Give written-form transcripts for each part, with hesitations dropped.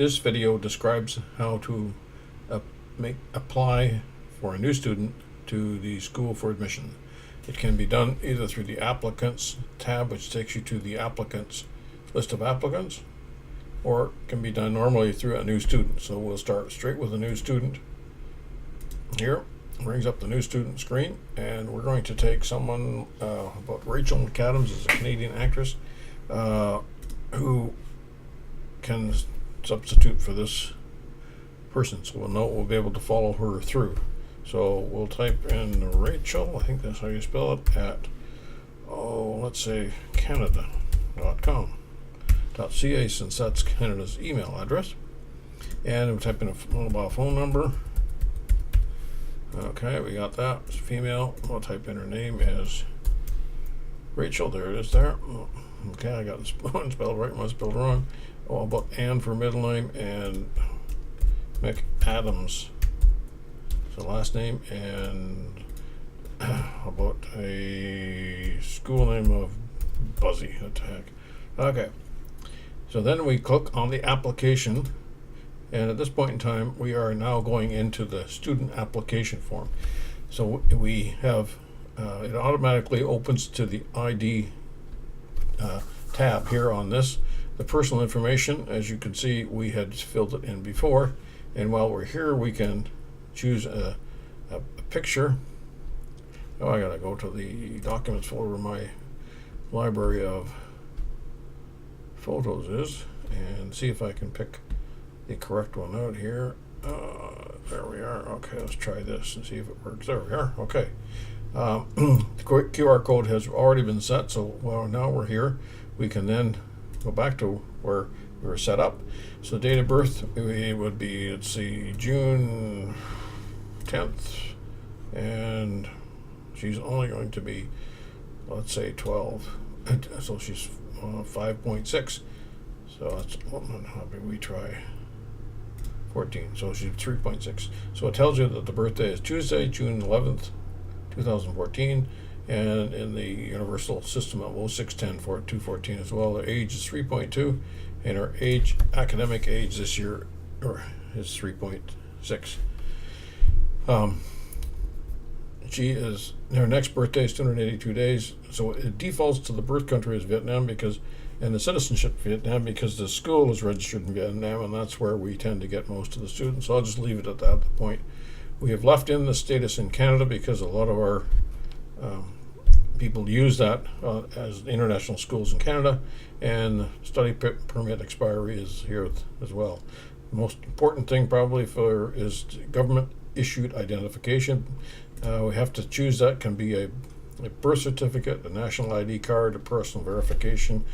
This video describes how to apply for a new student to the school for admission. It can be done either through the applicants tab, which takes you to the applicants list of applicants, or it can be done normally through a new student. So we'll start straight with a new student. Here brings up the new student screen, and we're going to take someone about Rachel McAdams is a Canadian actress who can substitute for this person, so we'll be able to follow her through. So we'll type in Rachel, I think that's how you spell it, at let's say canada.com.ca, since that's Canada's email address, and we'll type in a mobile phone number. Okay, we got that. It's female. We'll type in her name as Rachel. There it is there. Okay, I got one spelled right, one spelled wrong. Oh, about Ann for middle name, and McAdams so last name, and about a school name of Buzzy attack. Okay, so then we click on the application, and at this point in time we are now going into the student application form. So we have it automatically opens to the ID tab here on this. The personal information, as you can see, we had filled it in before, and while we're here we can choose a picture. I gotta go to the documents folder my library of photos is and see if I can pick the correct one out here. There we are. Okay, let's try this and see if it works. There we are. Okay. The QR code has already been set, so now we're here. We can then go back to where we were set up. So date of birth, it would be, let's see, June 10th, and she's only going to be, let's say, 12, so she's 5.6, so that's, how big we try 14, so she's 3.6. So it tells you that the birthday is Tuesday, June 11th, 2014, and in the universal system of 0610-214 as well. Her age is 3.2, and her academic age this year is 3.6. Her next birthday is 282 days, so it defaults to the birth country as Vietnam and the citizenship Vietnam, because the school is registered in Vietnam, and that's where we tend to get most of the students. So I'll just leave it at that point. We have left in the status in Canada because a lot of our people use that as international schools in Canada, and study permit expiry is here as well. The most important thing probably is government issued identification. We have to choose that. Can be a birth certificate, a national ID card, a personal verification.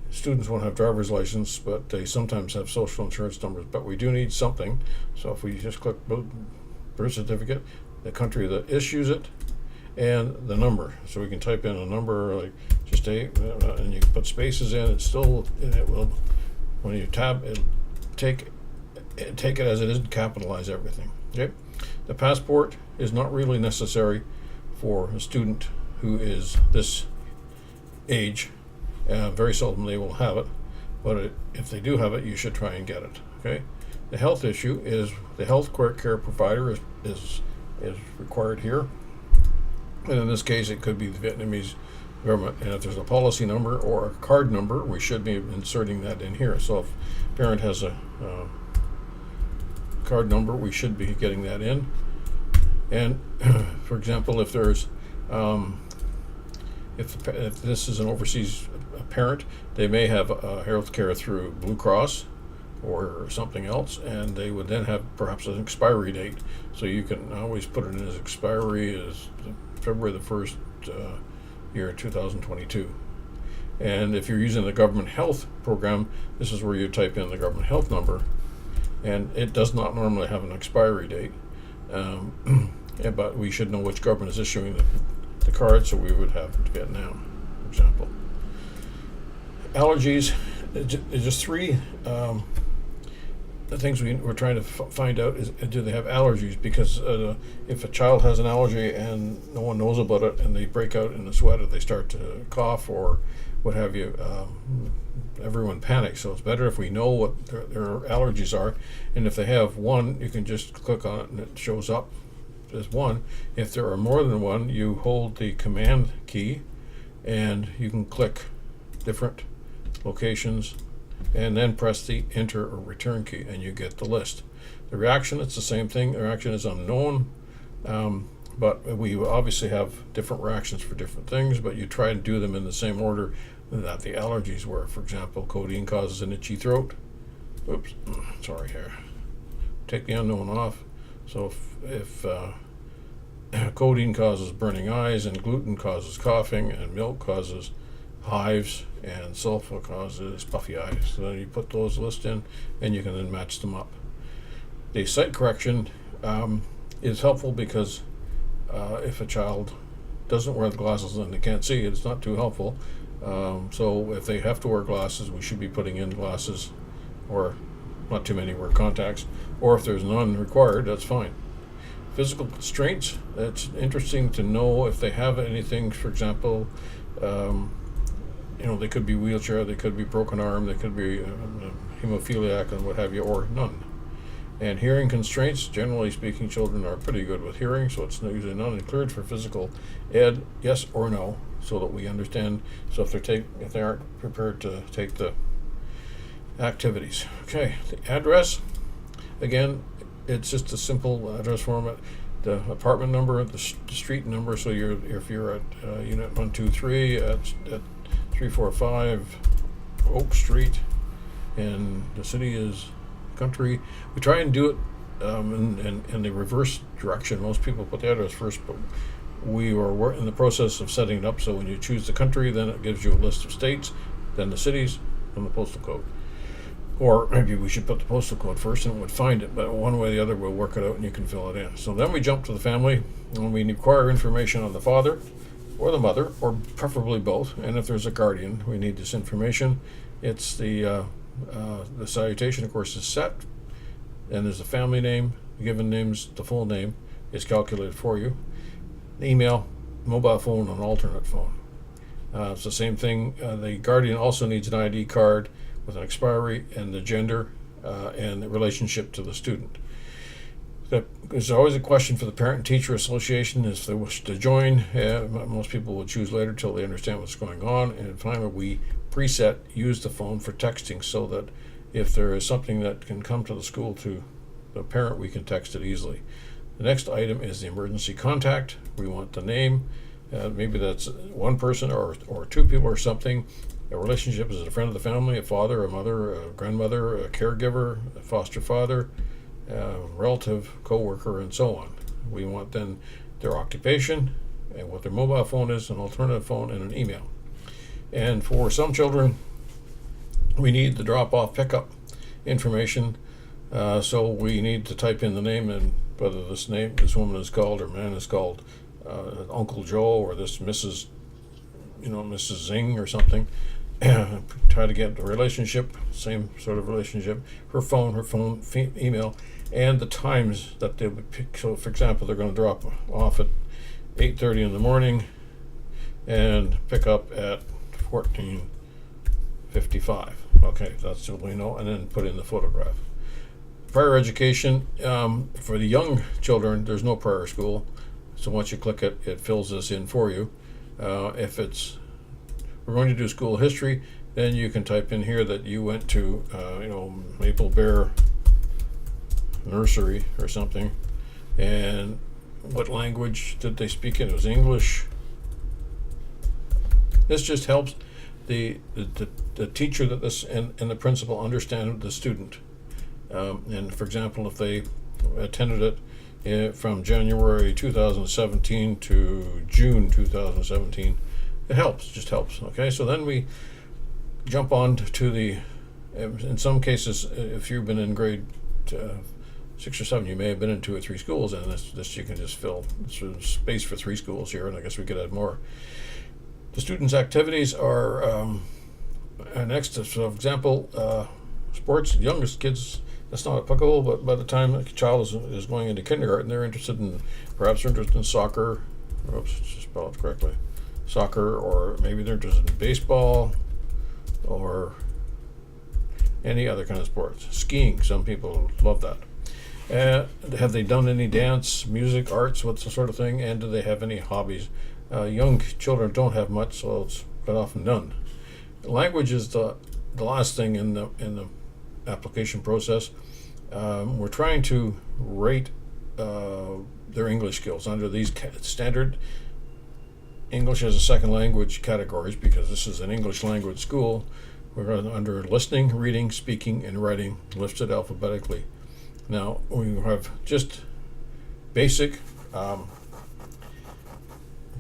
Students won't have driver's license, but they sometimes have social insurance numbers, but we do need something. So if we just click birth certificate, the country that issues it, and the number, so we can type in a number like just and you can put spaces in. It will, when you tab it, take it as it is and capitalize everything. Okay, the passport is not really necessary for a student who is this age. Very seldom they will have it, but if they do have it, you should try and get it. Okay, the health issue is the health care provider is required here. And in this case, it could be the Vietnamese government. And if there's a policy number or a card number, we should be inserting that in here. So if a parent has a card number, we should be getting that in. And for example, if there's if this is an overseas parent, they may have health care through Blue Cross or something else, and they would then have perhaps an expiry date. So you can always put it in as expiry as February the 1st, year 2022. And if you're using the government health program, this is where you type in the government health number, and it does not normally have an expiry date, but we should know which government is issuing the card, so we would have Vietnam, for example. Allergies, it's just three the things we're trying to find out is, do they have allergies? Because if a child has an allergy and no one knows about it, and they break out in a sweat, or they start to cough or what have you, everyone panics. So it's better if we know what their allergies are, and if they have one, you can just click on it and it shows up as one. If there are more than one, you hold the command key and you can click different locations and then press the enter or return key and you get the list. The reaction, it's the same thing. The reaction is unknown, but we obviously have different reactions for different things, but you try and do them in the same order that the allergies were. For example, codeine causes an itchy throat. Oops, sorry here. Take the unknown off. So if codeine causes burning eyes, and gluten causes coughing, and milk causes hives, and sulfur causes puffy eyes. So then you put those lists in, and you can then match them up. The sight correction is helpful because if a child doesn't wear the glasses and they can't see, it's not too helpful. So if they have to wear glasses, we should be putting in glasses, or not too many wear contacts, or if there's none required, that's fine. Physical constraints, it's interesting to know if they have anything. For example, they could be wheelchair, they could be broken arm, they could be hemophiliac and what have you, or none. And hearing constraints, generally speaking, children are pretty good with hearing, so it's usually not included for physical ed, yes or no, so that we understand. So if they aren't prepared to take the activities. Okay, the address, again, it's just a simple address format. The apartment number, the street number. So if you're at unit 123 at 345 Oak Street, and the city is country. We try and do it in the reverse direction. Most people put the address first, but we are in the process of setting it up so when you choose the country, then it gives you a list of states, then the cities, and the postal code. Or maybe we should put the postal code first and it would find it, but one way or the other we'll work it out and you can fill it in. So then we jump to the family, and we require information on the father or the mother, or preferably both. And if there's a guardian, we need this information. It's the salutation, of course, is set, and there's the family name, the given names, the full name is calculated for you. The email, mobile phone, and alternate phone. It's the same thing. The guardian also needs an ID card with an expiry and the gender and the relationship to the student. There's always a question for the Parent-Teacher Association if they wish to join. Most people will choose later till they understand what's going on. And finally, we preset use the phone for texting so that if there is something that can come to the school to the parent, we can text it easily. The next item is the emergency contact. We want the name. Maybe that's one person or two people or something. A relationship is a friend of the family, a father, a mother, a grandmother, a caregiver, a foster father, relative, co-worker, and so on. We want then their occupation and what their mobile phone is, an alternative phone, and an email. And for some children, we need the drop-off pickup information. So we need to type in the name, and whether this woman is called or man is called Uncle Joe, or this Mrs. Zing or something. Try to get the relationship, same sort of relationship, her phone, email, and the times that they would pick. So, for example, they're going to drop off at 8:30 in the morning and pick up at 14:55. Okay, that's what we know, and then put in the photograph. Prior education, for the young children, there's no prior school, so once you click it, it fills this in for you. If we're going to do school history, then you can type in here that you went to, Maple Bear Nursery or something, and what language did they speak in? It was English. This just helps the teacher and the principal understand the student. And for example, if they attended it from January 2017 to June 2017, it just helps. Okay, so then we jump on to in some cases, if you've been in grade 6 or 7, you may have been in 2 or 3 schools, and this you can just fill space for 3 schools here, and I guess we could add more. The students' activities are next. For example, sports. Youngest kids that's not applicable. But by the time a child is going into kindergarten, they're interested in soccer. Oops, just spell it correctly. Soccer, or maybe they're interested in baseball, or any other kind of sports. Skiing, some people love that. Have they done any dance, music, arts, what's the sort of thing? And do they have any hobbies? Young children don't have much, so it's quite often none. Language is the last thing in the application process. We're trying to rate their English skills under these standard English as a second language categories, because this is an English language school. We're under listening, reading, speaking, and writing, listed alphabetically. Now, we have just basic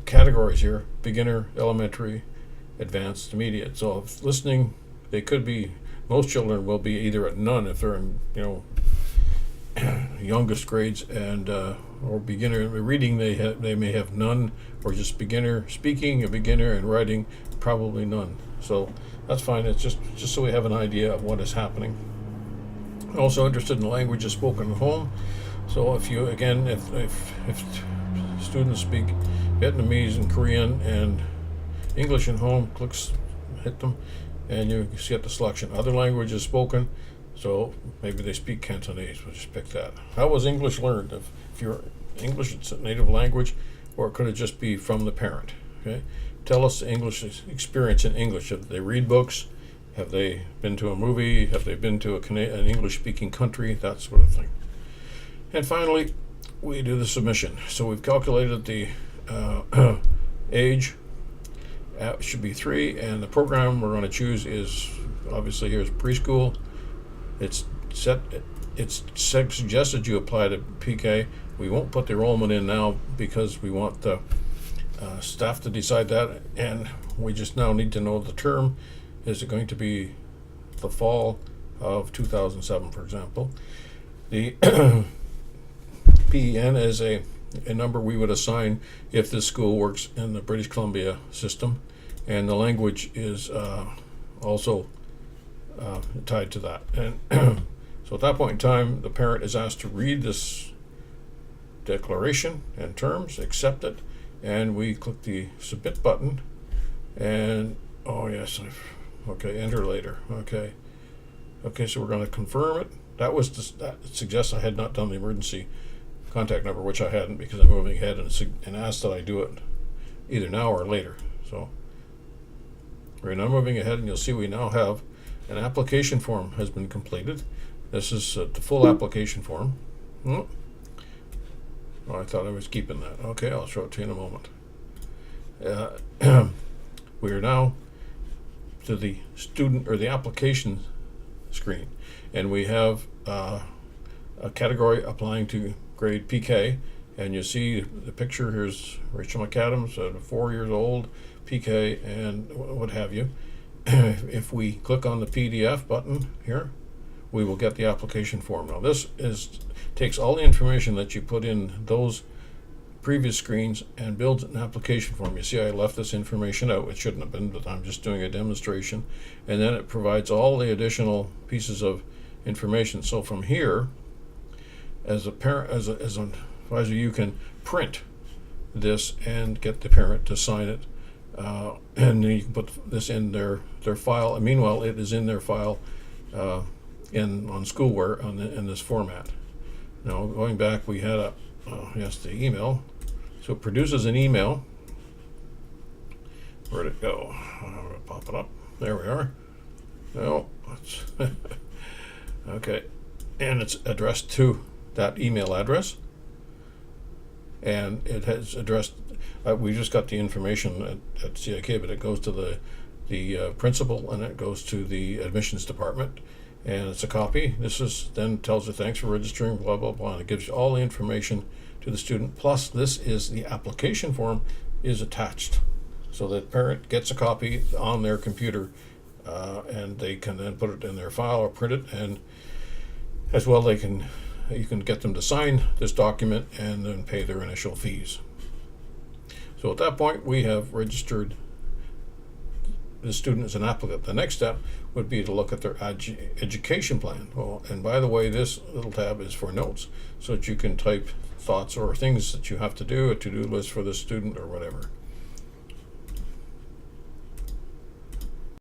categories here: beginner, elementary, advanced, immediate. So if listening, they could be, most children will be either at none if they're in, youngest grades, and or beginner. Reading, they may have none, or just beginner. Speaking, a beginner, and writing, probably none. So that's fine. It's just so we have an idea of what is happening. Also interested in languages spoken at home. So if students speak Vietnamese and Korean and English at home, hit them, and you get the selection. Other languages spoken, so maybe they speak Cantonese. We'll just pick that. How was English learned? If you're English, it's a native language, or could it just be from the parent? Okay, tell us the English experience in English. If they read books, have they been to a movie? Have they been to an English-speaking country? That sort of thing. And finally, we do the submission. So we've calculated the age. Should be 3, and the program we're going to choose is, obviously, here's preschool. It's suggested you apply to PK. We won't put the enrollment in now because we want the staff to decide that, and we just now need to know the term. Is it going to be the fall of 2007, for example? The PEN is a number we would assign if this school works in the British Columbia system, and the language is also tied to that. And so at that point in time, the parent is asked to read this declaration and terms, accept it, and we click the submit button, and enter later. Okay, so we're going to confirm it. That suggests I had not done the emergency contact number, which I hadn't, because I'm moving ahead and asked that I do it either now or later. So we're now moving ahead, and you'll see we now have an application form has been completed. This is the full application form. Oh, I thought I was keeping that. Okay, I'll show it to you in a moment. We are now to the student or the application screen, and we have a category applying to grade PK, and you see the picture. Here's Rachel McAdams, 4 years old, PK, and what have you. If we click on the PDF button here, we will get the application form. Now this takes all the information that you put in those previous screens and builds an application form. You see I left this information out. It shouldn't have been, but I'm just doing a demonstration. And then it provides all the additional pieces of information. So from here, as a parent, as an advisor, you can print this and get the parent to sign it, and then you can put this in their file. And meanwhile, it is in their file on Schoolware in this format. Now going back, we had the email. So it produces an email. Where'd it go? I'm gonna pop it up. There we are. No, okay, and it's addressed to that email address, and it has addressed. We just got the information at CIK, but it goes to the principal, and it goes to the admissions department, and it's a copy. This is then tells you thanks for registering, blah blah blah, and it gives you all the information to the student. Plus, this is the application form is attached, so that parent gets a copy on their computer, and they can then put it in their file or print it, and as well you can get them to sign this document and then pay their initial fees. So at that point, we have registered the student is an applicant. The next step would be to look at their education plan. Well, and by the way, this little tab is for notes, so that you can type thoughts or things that you have to do, a to-do list for the student or whatever.